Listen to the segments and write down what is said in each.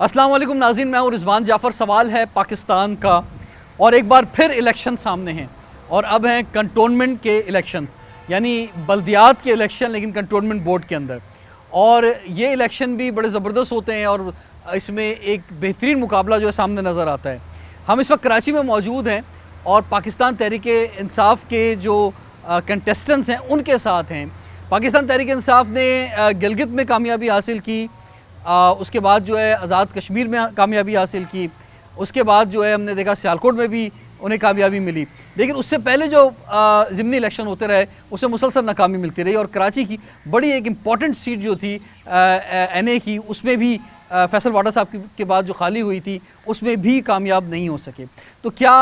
السلام علیکم ناظرین، میں ہوں رضوان جعفر۔ سوال ہے پاکستان کا، اور ایک بار پھر الیکشن سامنے ہیں، اور اب ہیں کنٹونمنٹ کے الیکشن، یعنی بلدیات کے الیکشن لیکن کنٹونمنٹ بورڈ کے اندر۔ اور یہ الیکشن بھی بڑے زبردست ہوتے ہیں، اور اس میں ایک بہترین مقابلہ جو ہے سامنے نظر آتا ہے۔ ہم اس وقت کراچی میں موجود ہیں اور پاکستان تحریک انصاف کے جو کنٹیسٹنٹس ہیں ان کے ساتھ ہیں۔ پاکستان تحریک انصاف نے گلگت میں کامیابی حاصل کی، اس کے بعد جو ہے آزاد کشمیر میں کامیابی حاصل کی، اس کے بعد جو ہے ہم نے دیکھا سیالکوٹ میں بھی انہیں کامیابی ملی، لیکن اس سے پہلے جو ضمنی الیکشن ہوتے رہے اسے مسلسل ناکامی ملتی رہی، اور کراچی کی بڑی ایک امپورٹنٹ سیٹ جو تھی این اے کی، اس میں بھی فیصل واڈا صاحب کے بعد جو خالی ہوئی تھی اس میں بھی کامیاب نہیں ہو سکے۔ تو کیا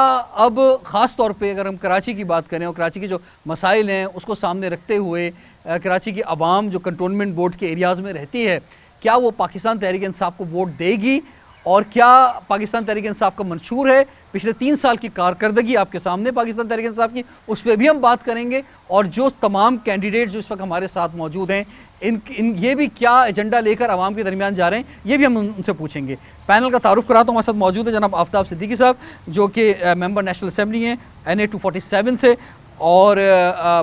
اب خاص طور پہ اگر ہم کراچی کی بات کریں اور کراچی کے جو مسائل ہیں اس کو سامنے رکھتے ہوئے کراچی کی عوام جو کنٹونمنٹ بورڈ کے ایریاز میں رہتی ہے، کیا وہ پاکستان تحریک انصاف کو ووٹ دے گی؟ اور کیا پاکستان تحریک انصاف کا منشور ہے پچھلے 3 سال کی کارکردگی آپ کے سامنے پاکستان تحریک انصاف کی، اس پہ بھی ہم بات کریں گے۔ اور جو تمام کینڈیڈیٹ جو اس وقت ہمارے ساتھ موجود ہیں یہ بھی کیا ایجنڈا لے کر عوام کے درمیان جا رہے ہیں، یہ بھی ہم ان سے پوچھیں گے۔ پینل کا تعارف کراتا ہوں، ہمارے ساتھ موجود ہے جناب آفتاب صدیقی صاحب جو کہ ممبر نیشنل اسمبلی ہیں NA 247 سے، اور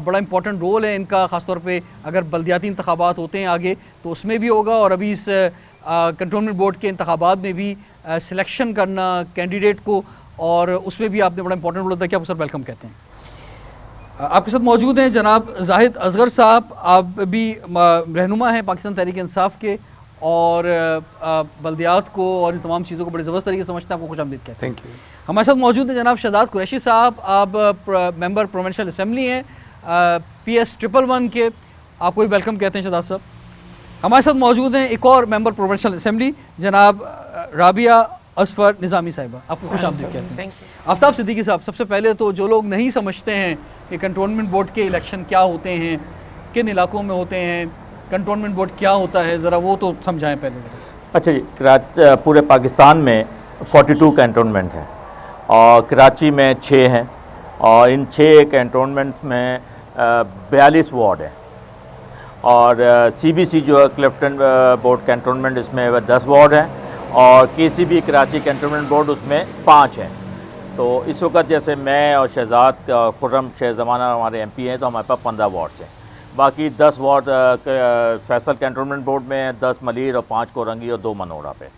بڑا امپورٹنٹ رول ہے ان کا، خاص طور پہ اگر بلدیاتی انتخابات ہوتے ہیں آگے تو اس میں بھی ہوگا، اور ابھی اس کنٹونمنٹ بورڈ کے انتخابات میں بھی سلیکشن کرنا کینڈیڈیٹ کو، اور اس میں بھی آپ نے بڑا امپورٹنٹ رول ادا کیا۔ آپ سر ویلکم کہتے ہیں۔ آپ کے ساتھ موجود ہیں جناب زاہد اصغر صاحب، آپ بھی رہنما ہیں پاکستان تحریک انصاف کے، اور بلدیات کو اور ان تمام چیزوں کو بڑے زبردست طریقے سے سمجھتے ہیں، آپ کو خوش آمدید کہتے ہیں۔ Thank you. ہمارے ساتھ موجود ہیں جناب شہزاد قریشی صاحب، آپ ممبر پروونشل اسمبلی ہیں PS 111 کے، آپ کو بھی ویلکم کہتے ہیں شہزاد صاحب۔ ہمارے ساتھ موجود ہیں ایک اور ممبر پروونشل اسمبلی جناب رابعہ اظفر نظامی صاحبہ، آپ کو خوش آمدید کہتے ہیں۔ آفتاب صدیقی صاحب، سب سے پہلے تو جو لوگ نہیں سمجھتے ہیں کہ کنٹونمنٹ بورڈ کے الیکشن کیا ہوتے ہیں، کن علاقوں میں ہوتے ہیں، کنٹونمنٹ بورڈ کیا ہوتا ہے، ذرا وہ تو سمجھائیں پہلے۔ اچھا جی، پورے پاکستان میں 42 کینٹونمنٹ ہیں، اور کراچی میں 6 ہیں، اور ان 6 کینٹونمنٹ میں 42 وارڈ ہیں، اور CBC جو ہے کلفٹن بورڈ کینٹونمنٹ، اس میں 10 وارڈ ہیں، اور KCB کراچی کینٹونمنٹ بورڈ اس میں 5 ہیں۔ تو اس وقت جیسے میں اور شہزاد خرم شیخ زمانہ ہمارے MP ہیں، تو ہمارے پاس 15 وارڈس ہیں۔ باقی 10 وارڈ فیصل کینٹونمنٹ بورڈ میں ہیں، 10 ملیر اور 5 کورنگی اور 2 منوڑا پہ۔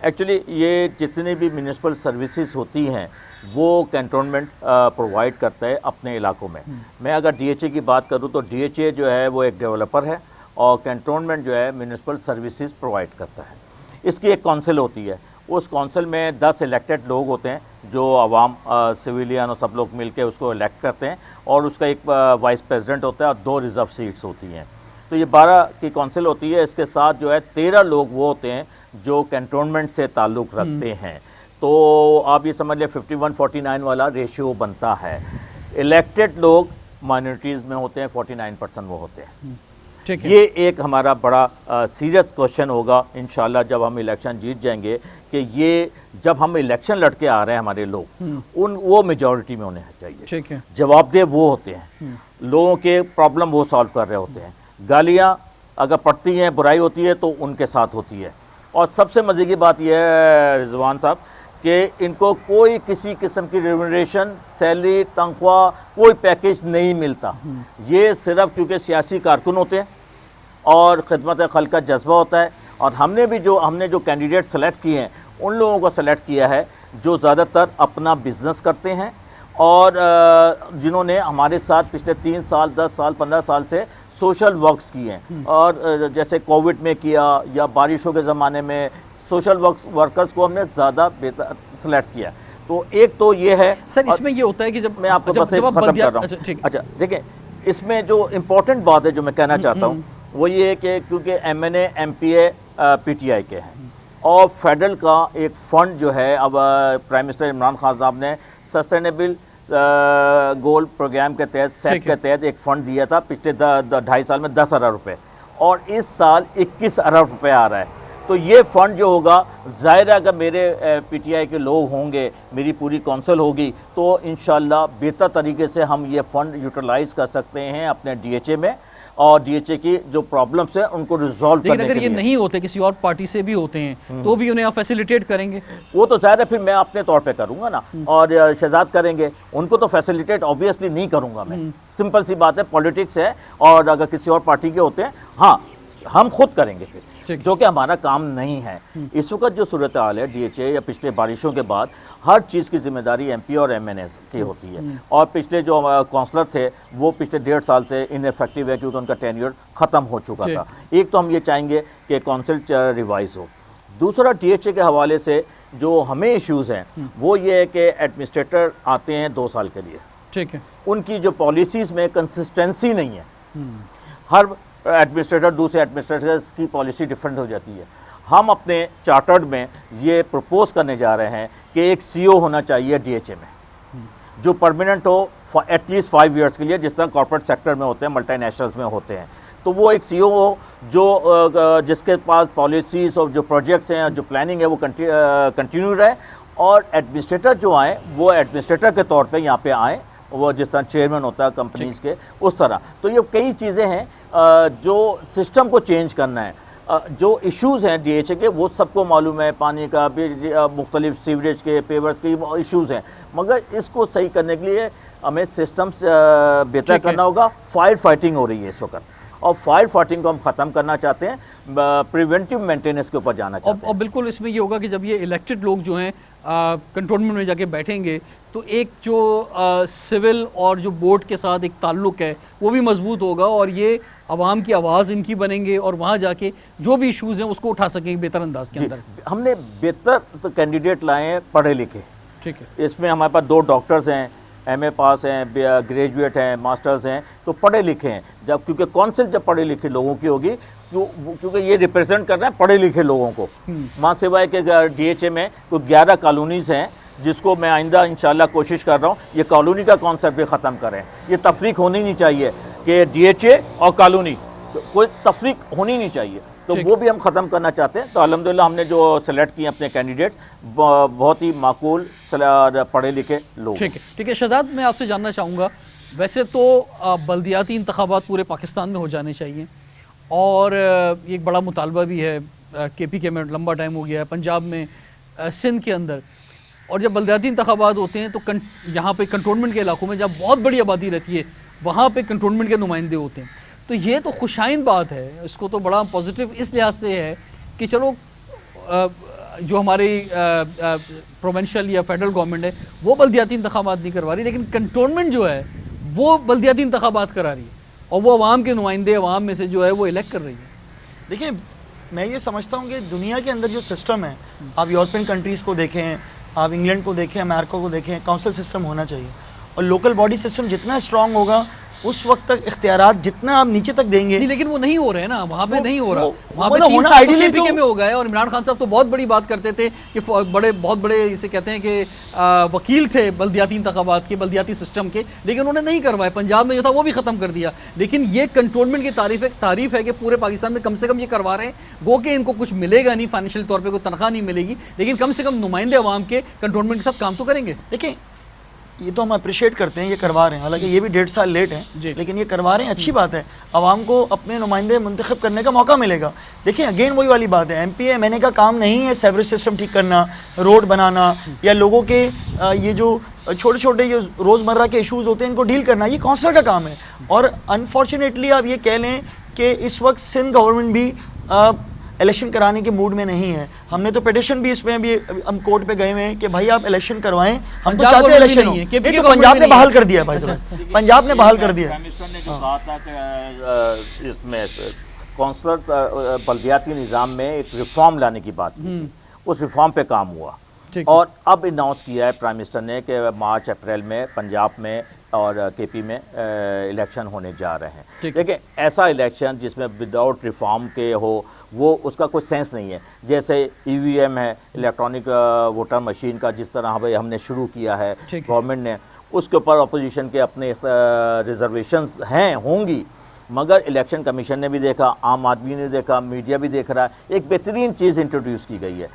ایکچولی یہ جتنی بھی میونسپل سروسز ہوتی ہیں وہ کینٹونمنٹ پرووائڈ کرتا ہے اپنے علاقوں میں۔ میں اگر DHA کی بات کروں تو DHA جو ہے وہ ایک ڈیولپر ہے، اور کینٹونمنٹ جو ہے میونسپل سروسز پرووائڈ کرتا ہے۔ اس کی ایک کونسل ہوتی ہے، اس کونسل میں 10 الیکٹڈ لوگ ہوتے ہیں جو عوام سویلین اور سب لوگ مل کے اس کو الیکٹ کرتے ہیں، اور اس کا ایک وائس پریزیڈنٹ ہوتا ہے اور 2 ریزرو سیٹس ہوتی ہیں۔ تو یہ 12 کی کونسل ہوتی ہے، اس کے ساتھ جو ہے 13 لوگ وہ ہوتے ہیں جو کینٹونمنٹ سے تعلق رکھتے ہیں۔ تو آپ یہ سمجھ لیں 51-49 والا ریشیو بنتا ہے۔ الیکٹڈ لوگ مائنورٹیز میں ہوتے ہیں، 49% وہ ہوتے ہیں۔ یہ ایک ہمارا بڑا سیریس کوشچن ہوگا انشاءاللہ جب ہم الیکشن جیت جائیں گے، کہ یہ جب ہم الیکشن لڑ کے آ رہے ہیں ہمارے لوگ وہ میجورٹی میں ہونے چاہیے، جواب دہ وہ ہوتے ہیں، لوگوں کے پرابلم وہ سالو کر رہے ہوتے ہیں۔ گالیاں اگر پڑتی ہیں، برائی ہوتی ہے تو ان کے ساتھ ہوتی ہے۔ اور سب سے مزے کی بات یہ ہے رضوان صاحب کہ ان کو کوئی کسی قسم کی ریمونریشن، سیلری، تنخواہ، کوئی پیکیج نہیں ملتا۔ یہ صرف کیونکہ سیاسی کارکن ہوتے ہیں اور خدمت خلق کا جذبہ ہوتا ہے، اور ہم نے جو کینڈیڈیٹ سلیکٹ کیے ہیں ان لوگوں کو سلیکٹ کیا ہے جو زیادہ تر اپنا بزنس کرتے ہیں، اور جنہوں نے ہمارے ساتھ پچھلے 3 سال 10 سال 15 سال سے سوشل ورکس کیے ہیں، اور جیسے کووڈ میں کیا یا بارشوں کے زمانے میں سوشل ورکرز کو ہم نے زیادہ بہتر سلیکٹ کیا۔ تو ایک تو یہ ہے سر، اس میں یہ ہوتا ہے کہ جب میں آپ کو بس ختم کر رہا ہوں۔ اچھا دیکھیں، اس میں جو امپورٹنٹ بات ہے جو میں کہنا چاہتا ہوں وہ یہ ہے کہ کیونکہ MNA MPA PTI کے ہیں، اور فیڈرل کا ایک فنڈ جو ہے، اب پرائم منسٹر عمران خان صاحب نے سسٹینیبل گول پروگرام کے تحت سیپ کے تحت ایک فنڈ دیا تھا پچھلے 2.5 سال میں 10 ارب روپے، اور اس سال 21 ارب روپے آ رہا ہے۔ تو یہ فنڈ جو ہوگا، ظاہر ہے اگر میرے PTI کے لوگ ہوں گے، میری پوری کونسل ہوگی، تو انشاءاللہ بہتر طریقے سے ہم یہ فنڈ یوٹیلائز کر سکتے ہیں اپنے DHA میں، اور ڈی ایچ اے کی جو پرابلمس ہیں ان کو ریزالو لیکن کرنے اگر کے یہ لیے. نہیں ہوتے کسی اور پارٹی سے بھی ہوتے ہیں تو بھی انہیں آپ فیسیلیٹیٹ کریں گے؟ وہ تو ظاہر ہے پھر میں اپنے طور پہ کروں گا نا, اور شہزاد کریں گے, ان کو تو فیسیلیٹیٹ آبویسلی نہیں کروں گا میں. سمپل سی بات ہے, پولیٹکس ہے, اور اگر کسی اور پارٹی کے ہوتے ہیں ہاں ہم خود کریں گے پھر, جو کہ ہمارا کام نہیں ہے. اس وقت جو صورتحال ہے ڈی ایچ اے یا پچھلے بارشوں کے بعد, ہر چیز کی ذمہ داری ایم پی اور ایم این اے کی ہوتی ہے, اور پچھلے جو کونسلر تھے وہ پچھلے 1.5 سال سے ان ایفیکٹو ہے کیونکہ ان کا ٹینیور ختم ہو چکا تھا. ایک تو ہم یہ چاہیں گے کہ کونسل ریوائز ہو. دوسرا ڈی ایچ اے کے حوالے سے جو ہمیں ایشوز ہیں وہ یہ ہے کہ ایڈمنسٹریٹر آتے ہیں 2 سال کے لیے, ٹھیک ہے, ان کی جو پالیسیز میں کنسسٹنسی نہیں ہے. ہر ایڈمنسٹریٹر دوسرے ایڈمنسٹریٹر کی پالیسی ڈیفرنٹ ہو جاتی ہے. ہم اپنے چارٹرڈ میں یہ پرپوز کرنے جا رہے ہیں کہ ایک سی او ہونا چاہیے ڈی ایچ اے میں جو پرماننٹ ہو ایٹ لیسٹ 5 ایئرس کے لیے, جس طرح کارپوریٹ سیکٹر میں ہوتے ہیں, ملٹی نیشنلز میں ہوتے ہیں. تو وہ ایک سی او ہو جو جس کے پاس پالیسیز اور جو پروجیکٹس ہیں, جو پلاننگ ہے وہ کنٹینیو رہے, اور ایڈمنسٹریٹر جو آئیں وہ ایڈمنسٹریٹر کے طور پہ یہاں پہ آئیں, وہ جس طرح چیئرمین ہوتا ہے کمپنیز کے اس طرح. تو یہ کئی چیزیں ہیں جو سسٹم کو چینج کرنا ہے. جو ایشوز ہیں ڈی ایچ اے کے وہ سب کو معلوم ہے, پانی کا بھی مختلف سیوریج کے پیورز کے ایشوز ہیں, مگر اس کو صحیح کرنے کے لیے ہمیں سسٹمز بہتر کرنا ہوگا. فائر فائٹنگ ہو رہی ہے اس وقت, اور فائر فائٹنگ کو ہم ختم کرنا چاہتے ہیں, پریونٹیو مینٹیننس کے اوپر جانا چاہتے ہیں. اور بالکل اس میں یہ ہوگا کہ جب یہ الیکٹڈ لوگ جو ہیں کنٹونمنٹ میں جا کے بیٹھیں گے تو ایک جو سول اور جو بورڈ کے ساتھ ایک تعلق ہے وہ بھی مضبوط ہوگا, اور یہ عوام کی آواز ان کی بنیں گے, اور وہاں جا کے جو بھی ایشوز ہیں اس کو اٹھا سکیں گے بہتر انداز کے اندر. ہم نے بہتر کینڈیڈیٹ لائے ہیں پڑھے لکھے. ٹھیک ہے, اس میں ہمارے پاس 2 ڈاکٹرز ہیں, ایم اے پاس ہیں, گریجویٹ ہیں, ماسٹرز ہیں, تو پڑھے لکھے ہیں. جب کیونکہ کونسل جب پڑھے لکھے لوگوں کی ہوگی, کیونکہ یہ ریپرزینٹ کر رہے ہیں پڑھے لکھے لوگوں کو. ماں سوائے کہ ڈی ایچ اے میں تو 11 کالونیز ہیں جس کو میں آئندہ انشاءاللہ کوشش کر رہا ہوں یہ کالونی کا کانسیپٹ بھی ختم کریں. یہ تفریق ہونی نہیں چاہیے کہ ڈی ایچ اے اور کالونی, کوئی تفریق ہونی نہیں چاہیے, تو وہ بھی ہم ختم کرنا چاہتے ہیں. تو الحمدللہ ہم نے جو سلیکٹ کیے اپنے کینڈیڈیٹ بہت ہی معقول پڑھے لکھے لوگ. ٹھیک ہے. شہزاد, میں آپ سے جاننا چاہوں گا, ویسے تو بلدیاتی انتخابات پورے پاکستان میں ہو جانے چاہیے, اور ایک بڑا مطالبہ بھی ہے کے پی کے میں, لمبا ٹائم ہو گیا ہے, پنجاب میں, سندھ کے اندر. اور جب بلدیاتی انتخابات ہوتے ہیں تو یہاں پہ کنٹونمنٹ کے علاقوں میں جب بہت بڑی آبادی رہتی ہے وہاں پہ کنٹونمنٹ کے نمائندے ہوتے ہیں. تو یہ تو خوشائند بات ہے, اس کو تو بڑا پازیٹیو اس لحاظ سے ہے کہ چلو جو ہماری پروونشل یا فیڈرل گورنمنٹ ہے وہ بلدیاتی انتخابات نہیں کروا رہی, لیکن کنٹونمنٹ جو ہے وہ بلدیاتی انتخابات کرا رہی ہے, اور وہ عوام کے نمائندے عوام میں سے جو ہے وہ الیکٹ کر رہی ہے. دیکھیں, میں یہ سمجھتا ہوں کہ دنیا کے اندر جو سسٹم ہے, آپ یورپین کنٹریز کو دیکھیں, آپ انگلینڈ کو دیکھیں, امریکہ کو دیکھیں, کاؤنسل سسٹم ہونا چاہیے, اور لوکل باڈی سسٹم جتنا اسٹرانگ ہوگا اس وقت تک اختیارات جتنا آپ نیچے تک دیں گے. لیکن وہ نہیں ہو رہے ہیں نا, وہاں پہ نہیں ہو رہا. وہاں پہ 3 ہونا سال آئیڈیلی کے میں ہو گئے, اور عمران خان صاحب تو بہت بڑی بات کرتے تھے کہ بہت بڑے اسے کہتے ہیں کہ وکیل تھے بلدیاتی انتخابات کے, بلدیاتی سسٹم کے, لیکن انہوں نے نہیں کروائے. پنجاب میں جو تھا وہ بھی ختم کر دیا. لیکن یہ کنٹونمنٹ کی تعریف ہے کہ پورے پاکستان میں کم سے کم یہ کروا رہے ہیں. گو کہ ان کو کچھ ملے گا نہیں, فائنینشیل طور پہ کوئی تنخواہ نہیں ملے گی, لیکن کم سے کم نمائندے عوام کے کنٹونمنٹ کے ساتھ کام تو کریں گے. دیکھیں, یہ تو ہم اپریشیٹ کرتے ہیں یہ کروا رہے ہیں, حالانکہ یہ بھی 1.5 سال لیٹ ہیں, لیکن یہ کروا رہے ہیں, اچھی بات ہے. عوام کو اپنے نمائندے منتخب کرنے کا موقع ملے گا. دیکھیں اگین وہی والی بات ہے, ایم پی ایم این اے کا کام نہیں ہے سیوریج سسٹم ٹھیک کرنا, روڈ بنانا, یا لوگوں کے یہ جو چھوٹے چھوٹے یہ روزمرہ کے ایشوز ہوتے ہیں ان کو ڈیل کرنا, یہ کونسلر کا کام ہے. اور انفارچونیٹلی آپ یہ کہہ لیں کہ اس وقت سندھ گورنمنٹ بھی الیکشن کرانے کے موڈ میں نہیں ہے. ہم نے تو پیٹیشن بھی اس میں بھی ہم کورٹ پہ گئے ہوئے ہیں کہ بھائی آپ الیکشن کروائیں, ہم تو چاہتے ہیں الیکشن ہو. یہ تو پنجاب نے بحال کر دیا ہے بھائی, پنجاب نے بحال کر دیا. پرائم منسٹر نے جو کہا تھا کہ اس میں کونسلر بلدیاتی نظام میں ایک ریفارم لانے کی بات کی, اس ریفارم پہ کام ہوا, اور اب اناؤنس کیا ہے پرائم منسٹر نے کہ مارچ اپریل میں پنجاب میں اور کے پی میں الیکشن ہونے جا رہے ہیں. دیکھیں, ایسا الیکشن جس میں وداؤٹ ریفارم کے ہو وہ اس کا کوئی سینس نہیں ہے. جیسے ای وی ایم ہے, الیکٹرانک ووٹر مشین کا, جس طرح ہم نے شروع کیا ہے گورنمنٹ نے, اس کے اوپر اپوزیشن کے اپنے ریزرویشنز ہیں, ہوں گی, مگر الیکشن کمیشن نے بھی دیکھا, عام آدمی نے دیکھا, میڈیا بھی دیکھ رہا ہے, ایک بہترین چیز انٹروڈیوس کی گئی ہے.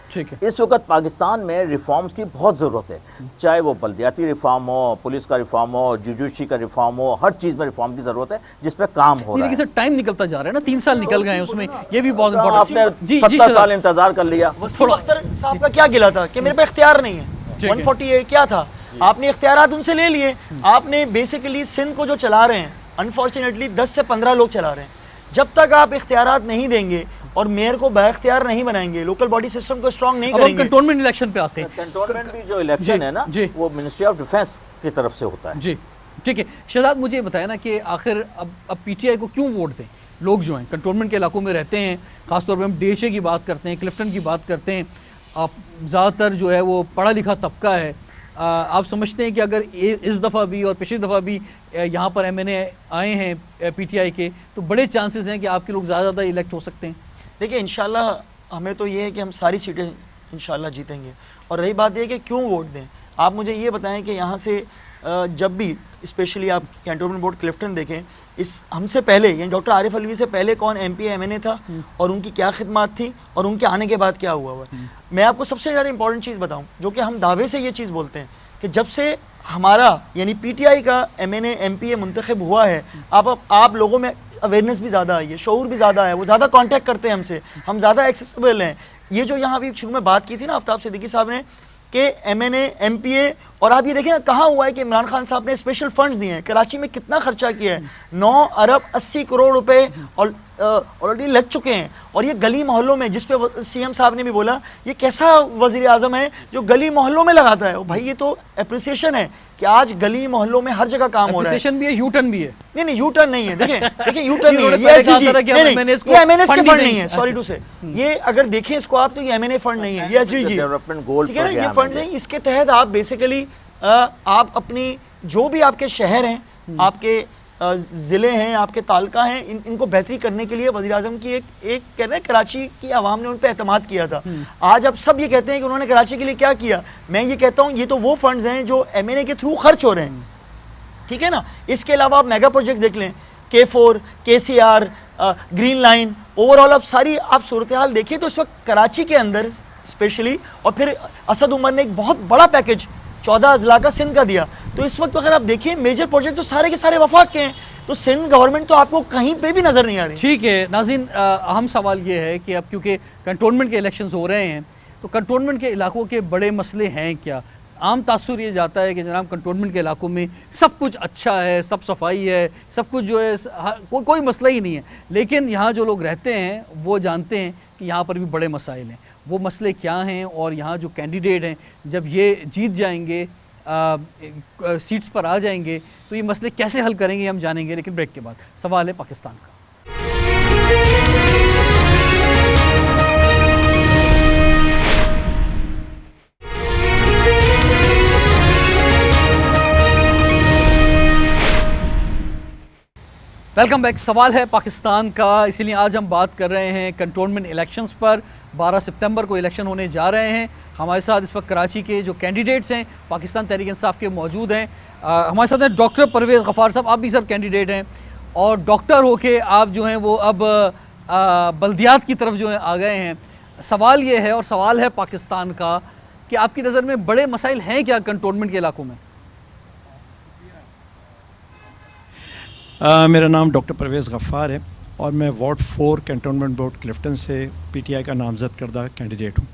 اس وقت پاکستان میں ریفارمز کی بہت ضرورت ہے, چاہے وہ بلدیاتی ریفارم ہو, پولیس کا ریفارم ہو, جوڈیشری کا ریفارم ہو, ہر چیز میں ریفارم کی ضرورت ہے جس پہ کام ہو رہا ہے. ٹائم نکلتا جا رہا ہے نا, 3 سال نکل گئے ہیں اس میں, یہ بھی بہت آپ نے 70 سال انتظار کر لیا. وسیم اختر صاحب کا کیا گلا تھا کہ میرے پہ اختیار نہیں ہے, 140 کیا تھا, آپ نے اختیارات ان سے لے لیے. آپ نے بیسیکلی سندھ کو جو چلا رہے ہیں انفارچونیٹلی 10 سے 15 لوگ چلا رہے ہیں. جب تک آپ اختیارات نہیں دیں گے اور میئر کو با اختیار نہیں بنائیں گے, لوکل باڈی سسٹم کو اسٹرانگ نہیں کریں گے. کنٹونمنٹ الیکشن پہ آتے ہیں. کنٹونمنٹ بھی جو الیکشن ہے نا وہ منسٹری آف ڈیفنس کی طرف سے ہوتا ہے. جی ٹھیک ہے. شہزاد مجھے یہ بتایا نا کہ آخر اب پی ٹی آئی کو کیوں ووٹ دیں لوگ جو ہیں کنٹونمنٹ کے علاقوں میں رہتے ہیں, خاص طور پہ ہم ڈی ایچ اے کی بات کرتے ہیں, کلفٹن کی بات کرتے ہیں, آپ زیادہ تر جو ہے وہ پڑھا لکھا طبقہ ہے. آپ سمجھتے ہیں کہ اگر اس دفعہ بھی اور پچھلی دفعہ بھی یہاں پر ایم این اے آئے ہیں پی ٹی آئی کے تو بڑے چانسز ہیں کہ آپ کے لوگ زیادہ الیکٹ ہو سکتے ہیں؟ دیکھیں انشاءاللہ ہمیں تو یہ ہے کہ ہم ساری سیٹیں انشاءاللہ جیتیں گے. اور رہی بات یہ کہ کیوں ووٹ دیں, آپ مجھے یہ بتائیں کہ یہاں سے جب بھی اسپیشلی آپ کینٹونمنٹ بورڈ کلفٹن دیکھیں, اس ہم سے پہلے یعنی ڈاکٹر عارف علوی سے پہلے کون ایم پی ایم این اے تھا اور ان کی کیا خدمات تھی اور ان کے آنے کے بعد کیا ہوا ہے. میں آپ کو سب سے زیادہ امپورٹنٹ چیز بتاؤں جو کہ ہم دعوے سے یہ چیز بولتے ہیں کہ جب سے ہمارا یعنی پی ٹی آئی کا M N A M P A منتخب ہوا ہے, آپ لوگوں میں اویئرنیس بھی زیادہ آئی ہے, شعور بھی زیادہ ہے, وہ زیادہ کانٹیکٹ کرتے ہیں ہم سے, ہم زیادہ ایکسیسیبل ہیں. یہ جو یہاں ابھی شروع میں بات کی تھی نا آفتاب صدیقی صاحب نے کہ M N A M P A, اور آپ یہ دیکھیں کہاں ہوا ہے کہ عمران خان صاحب نے اسپیشل فنڈز دیے ہیں. کراچی میں کتنا خرچہ کیا ہے, 9 ارب 80 کروڑ روپے آلریڈی لگ چکے ہیں. اور یہ گلی محلوں میں, جس پہ سی ایم صاحب نے بھی بولا یہ کیسا وزیر اعظم ہے جو گلی محلوں میں لگاتا ہے. بھائی یہ تو اپریسیشن ہے کہ آج گلی محلوں میں ہر جگہ کام ہو رہا ہے. اپریسیشن بھی ہے, یو ٹرن بھی ہے. نہیں یو ٹرن نہیں ہے, دیکھیں یو ٹرن نہیں ہے, یہ ایس جی یہ ایم این ایس کے فنڈ نہیں ہے, سوری ٹو سے, یہ اگر دیکھیں اس کو آپ تو یہ ایم این اے فنڈ نہیں ہے, یہ ایس جی ٹھیک ہے نا, یہ فنڈ نہیں. اس کے تحت آپ بیسیکلی آپ اپنی جو بھی آپ کے شہر ہیں, آپ کے ضلع ہیں, آپ کے تعلقہ ہیں, ان کو بہتری کرنے کے لیے وزیر اعظم کی ایک کہنا ہے کراچی کی عوام نے ان پہ اعتماد کیا تھا. آج اب سب یہ کہتے ہیں کہ انہوں نے کراچی کے لیے کیا کیا. میں یہ کہتا ہوں یہ تو وہ فنڈز ہیں جو ایم این اے کے تھرو خرچ ہو رہے ہیں, ٹھیک ہے نا. اس کے علاوہ آپ میگا پروجیکٹس دیکھ لیں, K4, KCR, green line, over all آپ ساری آپ صورتحال دیکھیں تو اس وقت کراچی کے اندر اسپیشلی, اور پھر اسد عمر نے ایک بہت بڑا پیکج 14 اضلاع کا سندھ کا دیا. تو اس وقت اگر آپ دیکھیں میجر پروجیکٹ تو سارے کے سارے وفاق کے ہیں, تو سندھ گورنمنٹ تو آپ کو کہیں پہ بھی نظر نہیں آ رہی. ٹھیک ہے ناظرین, اہم سوال یہ ہے کہ اب کیونکہ کنٹونمنٹ کے الیکشنز ہو رہے ہیں تو کنٹونمنٹ کے علاقوں کے بڑے مسئلے ہیں کیا؟ عام تاثر یہ جاتا ہے کہ جناب کنٹونمنٹ کے علاقوں میں سب کچھ اچھا ہے, سب صفائی ہے, سب کچھ جو ہے کوئی مسئلہ ہی نہیں ہے, لیکن یہاں جو لوگ رہتے ہیں وہ جانتے ہیں کہ یہاں پر بھی بڑے مسائل ہیں. وہ مسئلے کیا ہیں اور یہاں جو کینڈیڈیٹ ہیں جب یہ جیت جائیں گے, سیٹس پر آ جائیں گے تو یہ مسئلے کیسے حل کریں گے ہم جانیں گے, لیکن بریک کے بعد. سوال ہے پاکستان کا. Welcome back. سوال ہے پاکستان کا, اسی لیے آج ہم بات کر رہے ہیں کنٹونمنٹ الیکشنز پر. 12 سپتمبر کو الیکشن ہونے جا رہے ہیں. ہمارے ساتھ اس وقت کراچی کے جو کینڈیڈیٹس ہیں پاکستان تحریک انصاف کے موجود ہیں. ہمارے ساتھ ہیں ڈاکٹر پرویز غفار صاحب, آپ بھی سب کینڈیڈیٹ ہیں اور ڈاکٹر ہو کے آپ جو ہیں وہ اب بلدیات کی طرف جو ہے آ گئے ہیں. سوال یہ ہے اور سوال ہے پاکستان کا کہ آپ کی نظر میں بڑے مسائل ہیں کیا کنٹونمنٹ کے علاقوں میں؟ میرا نام ڈاکٹر پرویز غفار ہے اور میں وارڈ 4 کینٹونمنٹ بورڈ کلفٹن سے پی ٹی آئی کا نامزد کردہ کینڈیڈیٹ ہوں,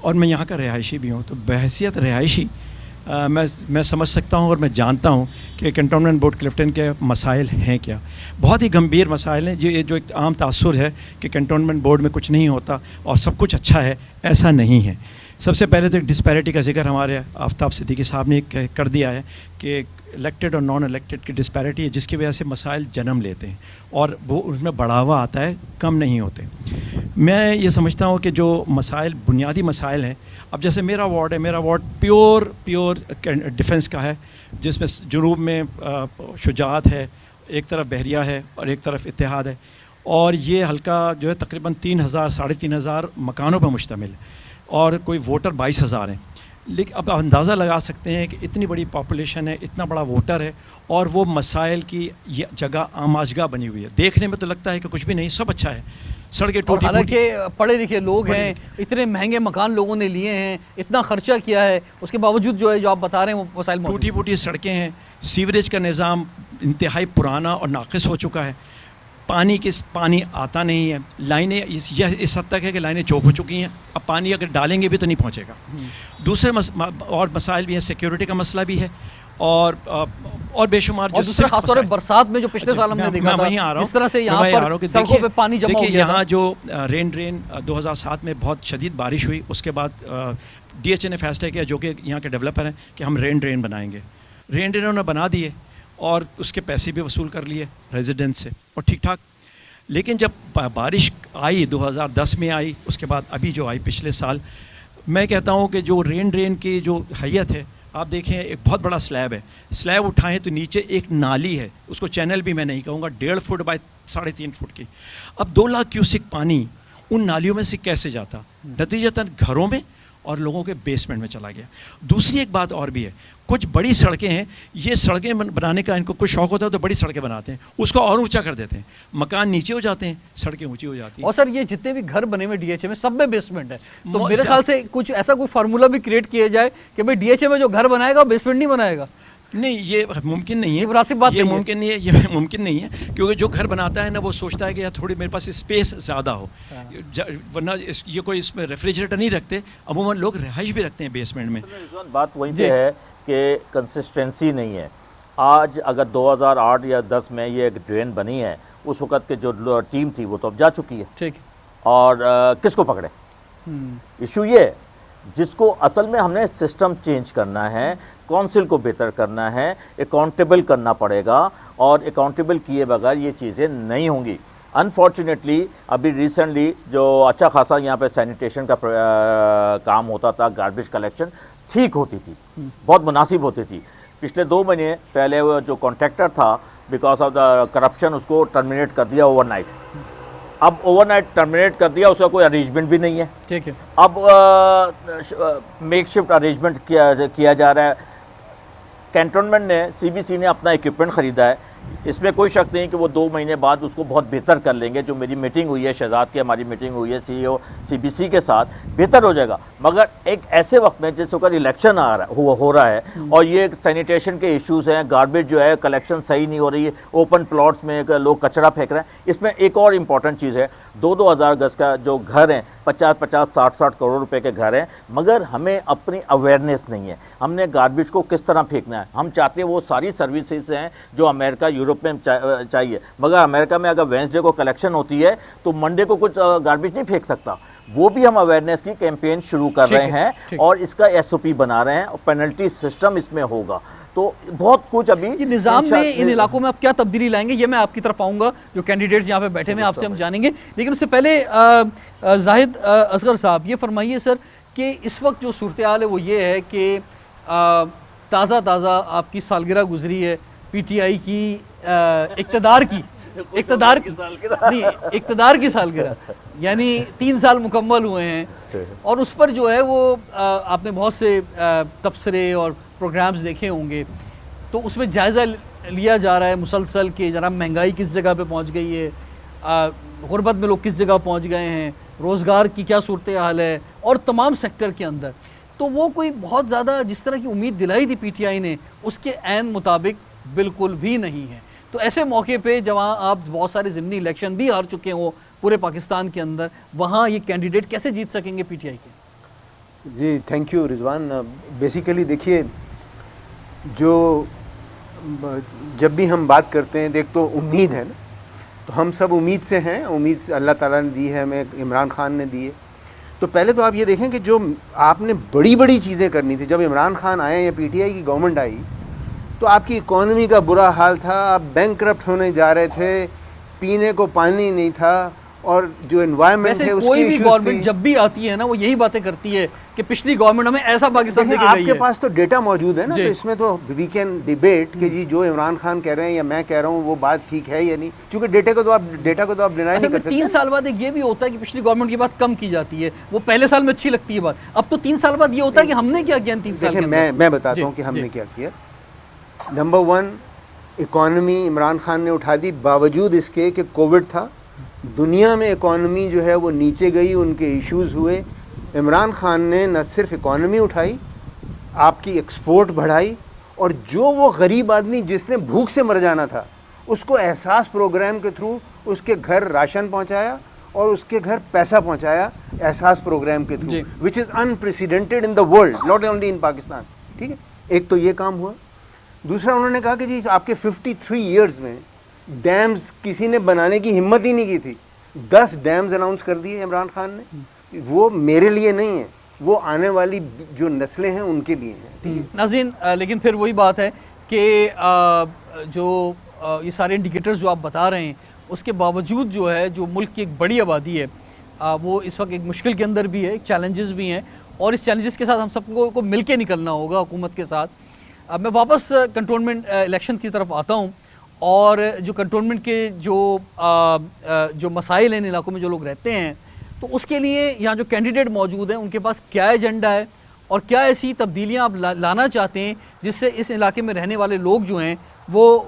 اور میں یہاں کا رہائشی بھی ہوں. تو بحیثیت رہائشی میں سمجھ سکتا ہوں اور میں جانتا ہوں کہ کنٹونمنٹ بورڈ کلفٹن کے مسائل ہیں کیا. بہت ہی گمبھیر مسائل ہیں. جو ایک عام تاثر ہے کہ کنٹونمنٹ بورڈ میں کچھ نہیں ہوتا اور سب کچھ اچھا ہے, ایسا نہیں ہے. سب سے پہلے تو ایک ڈسپیرٹی کا ذکر ہمارے آفتاب صدیقی صاحب نے کر دیا ہے کہ الیکٹڈ اور نان الیکٹڈ کی ڈسپیرٹی ہے, جس کی وجہ سے مسائل جنم لیتے ہیں اور وہ ان میں بڑھاوا آتا ہے, کم نہیں ہوتے. میں یہ سمجھتا ہوں کہ جو مسائل بنیادی مسائل ہیں, اب جیسے میرا وارڈ پیور ڈیفنس کا ہے, جس میں جنوب میں شجاعت ہے, ایک طرف بحریہ ہے اور ایک طرف اتحاد ہے, اور یہ حلقہ جو ہے تقریباً 3,000 3,500 مکانوں پر مشتمل ہے اور کوئی ووٹر 22,000 ہیں. لیکن اب اندازہ لگا سکتے ہیں کہ اتنی بڑی پاپولیشن ہے, اتنا بڑا ووٹر ہے, اور وہ مسائل کی یہ جگہ عام آشگاہ بنی ہوئی ہے. دیکھنے میں تو لگتا ہے کہ کچھ بھی نہیں, سب اچھا ہے, سڑکیں ٹوٹی, حالانکہ پڑھے لکھے لوگ ہیں, اتنے مہنگے مکان لوگوں نے لیے ہیں, اتنا خرچہ کیا ہے, اس کے باوجود جو ہے جو آپ بتا رہے ہیں وہ مسائل موجود ہیں. ٹوٹی پھوٹی سڑکیں ہیں, سیوریج کا نظام انتہائی پرانا اور ناقص ہو چکا ہے, پانی آتا نہیں ہے, لائنیں اس حد تک ہے کہ لائنیں چوک ہو چکی ہیں, اب پانی اگر ڈالیں گے بھی تو نہیں پہنچے گا. دوسرے اور مسائل بھی ہیں, سیکیورٹی کا مسئلہ بھی ہے, اور بے شمار اور دوسرا خاص طور پر برسات میں جو پچھلے سال ہم نے دیکھا تھا جس طرح سے یہاں پر سڑکوں پہ پانی جمع ہو گیا. یہاں جو رین 2007 میں بہت شدید بارش ہوئی, اس کے بعد ڈی ایچ اے نے فیصلہ کیا, جو کہ یہاں کے ڈیولپر ہیں, کہ ہم رین ڈرین بنائیں گے. رین ڈرین انہوں نے بنا دیے اور اس کے پیسے بھی وصول کر لیے ریزیڈنٹ سے, اور ٹھیک ٹھاک. لیکن جب بارش آئی 2010 میں آئی, اس کے بعد ابھی جو آئی پچھلے سال, میں کہتا ہوں کہ جو رین ڈرین کی جو حیت ہے, آپ دیکھیں ایک بہت بڑا سلیب ہے, سلیب اٹھائیں تو نیچے ایک نالی ہے, اس کو چینل بھی میں نہیں کہوں گا, 1.5 فٹ بائی 3.5 فٹ کی. اب 2 لاکھ کیوسک پانی ان نالیوں میں سے کیسے جاتا, نتیجتاً گھروں میں اور لوگوں کے بیسمنٹ میں چلا گیا. دوسری ایک بات اور بھی ہے, کچھ بڑی سڑکیں ہیں, یہ سڑکیں بنانے کا ان کو کچھ شوق ہوتا ہے تو بڑی سڑکیں بناتے ہیں, اس کو اور اونچا کر دیتے ہیں, مکان نیچے ہو جاتے ہیں, سڑکیں اونچی ہو جاتی ہیں. اور سر یہ جتنے بھی گھر بنے ہوئے ڈی ایچ اے میں سب میں بیسمنٹ ہے, تو میرے خیال سے کچھ ایسا کوئی فارمولا بھی کریٹ کیا جائے کہ بھائی ڈی ایچ اے میں جو گھر بنائے گا بیسمنٹ نہیں بنائے گا. نہیں, یہ ممکن نہیں ہے, مناسب بات یہ ممکن نہیں ہے, یہ ممکن نہیں ہے, کیونکہ جو گھر بناتا ہے نا وہ سوچتا ہے کہ یار تھوڑی میرے پاس اسپیس زیادہ ہو, ورنہ یہ کوئی اس میں ریفریجریٹر نہیں رکھتے, عموماً لوگ رہائش بھی رکھتے ہیں بیسمنٹ میں. بات وہیں پہ ہے کہ کنسسٹنسی نہیں ہے. آج اگر 2008 یا 10 میں یہ ایک ڈرین بنی ہے, اس وقت کے جو ٹیم تھی وہ تو اب جا چکی ہے, ٹھیک, اور کس کو پکڑے. ایشو یہ ہے جس کو اصل میں ہم نے سسٹم چینج کرنا ہے, کونسل کو بہتر کرنا ہے, اکاؤنٹیبل کرنا پڑے گا, اور اکاؤنٹیبل کیے بغیر یہ چیزیں نہیں ہوں گی. انفارچونیٹلی ابھی ریسنٹلی جو اچھا خاصا یہاں پہ سینیٹیشن کا کام ہوتا تھا, گاربیج کلیکشن ٹھیک ہوتی تھی, بہت مناسب ہوتی تھی. پچھلے 2 مہینے پہلے وہ جو کانٹریکٹر تھا, بیکاز آف دا کرپشن اس کو ٹرمینیٹ کر دیا اوور نائٹ. اب اوور نائٹ ٹرمینیٹ کر دیا, اس کا کوئی ارینجمنٹ بھی نہیں ہے. ٹھیک ہے, اب میک شفٹ ارینجمنٹ کیا جا رہا ہے. کینٹونمنٹ نے, سی بی سی نے اپنا ایکوپمنٹ خریدا ہے, اس میں کوئی شک نہیں کہ وہ 2 مہینے بعد اس کو بہت بہتر کر لیں گے. جو میری میٹنگ ہوئی ہے شہزاد کی, ہماری میٹنگ ہوئی ہے سی ای او سی بی سی کے ساتھ, بہتر ہو جائے گا. مگر ایک ایسے وقت میں جس وقت الیکشن ہو رہا ہے, اور یہ سینیٹیشن کے ایشوز ہیں, گاربیج جو ہے کلیکشن صحیح نہیں ہو رہی ہے, اوپن پلاٹس میں لوگ کچرا پھینک رہے ہیں. اس میں ایک اور امپورٹنٹ چیز ہے, 2,000 گز کا جو گھر ہیں, 50-50 60 کروڑ روپے کے گھر ہیں, مگر ہمیں اپنی اویئرنیس نہیں ہے. ہم نے گاربیج کو کس طرح پھینکنا ہے. ہم چاہتے ہیں وہ ساری سروسز ہیں جو امریکہ یورپ میں چاہیے, مگر امریکہ میں اگر وینسڈے کو کلیکشن ہوتی ہے تو منڈے کو کچھ گاربیج نہیں پھینک سکتا. وہ بھی ہم اویئرنیس کی کیمپین شروع کر رہے ہیں, اور اس کا ایس او پی بنا رہے ہیں, اور پینلٹی سسٹم اس میں ہوگا. تو بہت کچھ ابھی یہ نظام میں ان علاقوں میں آپ کیا تبدیلی لائیں گے, یہ میں آپ کی طرف آؤں گا, جو کینڈیڈیٹس یہاں پہ بیٹھے ہیں آپ سے ہم جانیں گے. لیکن اس سے پہلے زاہد اصغر صاحب یہ فرمائیے سر کہ اس وقت جو صورتحال ہے وہ یہ ہے کہ تازہ آپ کی سالگرہ گزری ہے پی ٹی آئی کی اقتدار کی سالگرہ, یعنی 3 سال مکمل ہوئے ہیں, اور اس پر جو ہے وہ آپ نے بہت سے تبصرے اور پروگرامز دیکھے ہوں گے, تو اس میں جائزہ لیا جا رہا ہے مسلسل کہ جناب مہنگائی کس جگہ پہ پہنچ گئی ہے, غربت میں لوگ کس جگہ پہنچ گئے ہیں, روزگار کی کیا صورتحال ہے, اور تمام سیکٹر کے اندر. تو وہ کوئی بہت زیادہ جس طرح کی امید دلائی تھی پی ٹی آئی نے, اس کے عین مطابق بالکل بھی نہیں ہے. تو ایسے موقع پہ جہاں آپ بہت سارے ضمنی الیکشن بھی ہار چکے ہوں پورے پاکستان کے اندر, وہاں یہ کینڈیڈیٹ کیسے جیت سکیں گے پی ٹی آئی کے؟ جی تھینک یو رضوان. بیسیکلی دیکھیے, جو جب بھی ہم بات کرتے ہیں, دیکھ تو امید ہے نا, تو ہم سب امید سے ہیں, امید اللہ تعالیٰ نے دی ہے, ہمیں عمران خان نے دی ہے. تو پہلے تو آپ یہ دیکھیں کہ جو آپ نے بڑی چیزیں کرنی تھی, جب عمران خان آئے یا پی ٹی آئی کی گورنمنٹ آئی تو آپ کی اکانومی کا برا حال تھا, آپ بینک کرپٹ ہونے جا رہے تھے, پینے کو پانی نہیں تھا, اور جو انوائرمنٹ ہے اس کی کوئی بھی گورنمنٹ جب بھی آتی ہے نا وہ یہی باتیں کرتی ہے کہ پچھلی گورنمنٹ ہمیں ایسا پاکستان دے کے آپ گئی کے ہے. پاس تو ڈیٹا موجود ہے نا, جی. تو اس میں تو وی کین ڈیبیٹ کہ جی جو عمران خان کہہ رہے ہیں یا میں کہہ رہا ہوں وہ بات ٹھیک ہے یا نہیں, کیونکہ ڈیٹا کو تو آپ ڈینائی نہیں کر سکتے. 3 سال بعد ایک یہ بھی ہوتا ہے کہ پچھلی گورنمنٹ کی بات کم کی جاتی ہے, وہ پہلے سال میں اچھی لگتی ہے بات, اب تو 3 سال بعد یہ ہوتا ہے کہ ہم نے کیا کیا 3 سال. دیکھیں میں بتاتا ہوں کہ ہم نے کیا کیا. نمبر 1, اکانومی عمران خان نے اٹھا دی باوجود اس کے کہ کووڈ تھا. دنیا میں اکانومی جو ہے وہ نیچے گئی, ان کے ایشوز ہوئے. عمران خان نے نہ صرف اکانومی اٹھائی, آپ کی ایکسپورٹ بڑھائی, اور جو وہ غریب آدمی جس نے بھوک سے مر جانا تھا اس کو احساس پروگرام کے تھرو اس کے گھر راشن پہنچایا اور اس کے گھر پیسہ پہنچایا احساس پروگرام کے through, which is unprecedented in the world, not only in Pakistan. ٹھیک ہے, ایک تو یہ کام ہوا. دوسرا انہوں نے کہا کہ جی آپ کے 53 ایئرز میں ڈیمز کسی نے بنانے کی ہمت ہی نہیں کی تھی. 10 ڈیمز اناؤنس کر دیے عمران خان نے. وہ میرے لیے نہیں ہے, وہ آنے والی جو نسلیں ہیں ان کے لیے ہیں. ناظرین, لیکن پھر وہی بات ہے کہ جو یہ سارے انڈیکیٹرز جو آپ بتا رہے ہیں اس کے باوجود جو ہے جو ملک کی ایک بڑی آبادی ہے وہ اس وقت ایک مشکل کے اندر بھی ہے, ایک چیلنجز بھی ہیں, اور اس چیلنجز کے ساتھ ہم سب کو مل کے نکلنا ہوگا حکومت کے ساتھ. میں واپس کنٹونمنٹ الیکشن کی طرف آتا ہوں, اور جو کنٹونمنٹ کے جو مسائل ہیں ان علاقوں میں جو لوگ رہتے ہیں, تو اس کے لیے یہاں جو کینڈیڈیٹ موجود ہیں ان کے پاس کیا ایجنڈا ہے اور کیا ایسی تبدیلیاں آپ لانا چاہتے ہیں جس سے اس علاقے میں رہنے والے لوگ جو ہیں وہ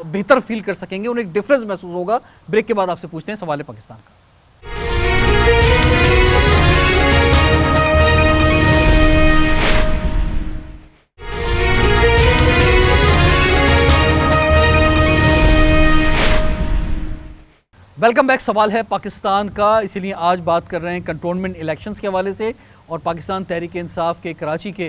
بہتر فیل کر سکیں گے, انہیں ایک ڈفرینس محسوس ہوگا. بریک کے بعد آپ سے پوچھتے ہیں سوال پاکستان کا. Welcome back. سوال ہے پاکستان کا, اسی لیے آج بات کر رہے ہیں کنٹونمنٹ الیکشنز کے حوالے سے, اور پاکستان تحریک انصاف کے کراچی کے